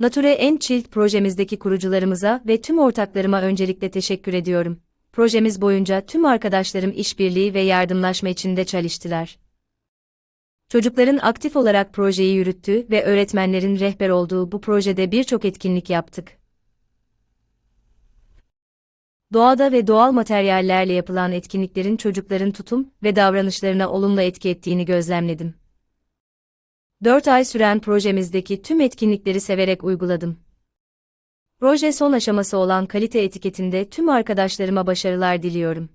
Nature and Child projemizdeki kurucularımıza ve tüm ortaklarıma öncelikle teşekkür ediyorum. Projemiz boyunca tüm arkadaşlarım işbirliği ve yardımlaşma içinde çalıştılar. Çocukların aktif olarak projeyi yürüttüğü ve öğretmenlerin rehber olduğu bu projede birçok etkinlik yaptık. Doğada ve doğal materyallerle yapılan etkinliklerin çocukların tutum ve davranışlarına olumlu etki ettiğini gözlemledim. 4 ay süren projemizdeki tüm etkinlikleri severek uyguladım. Proje son aşaması olan kalite etiketinde tüm arkadaşlarıma başarılar diliyorum.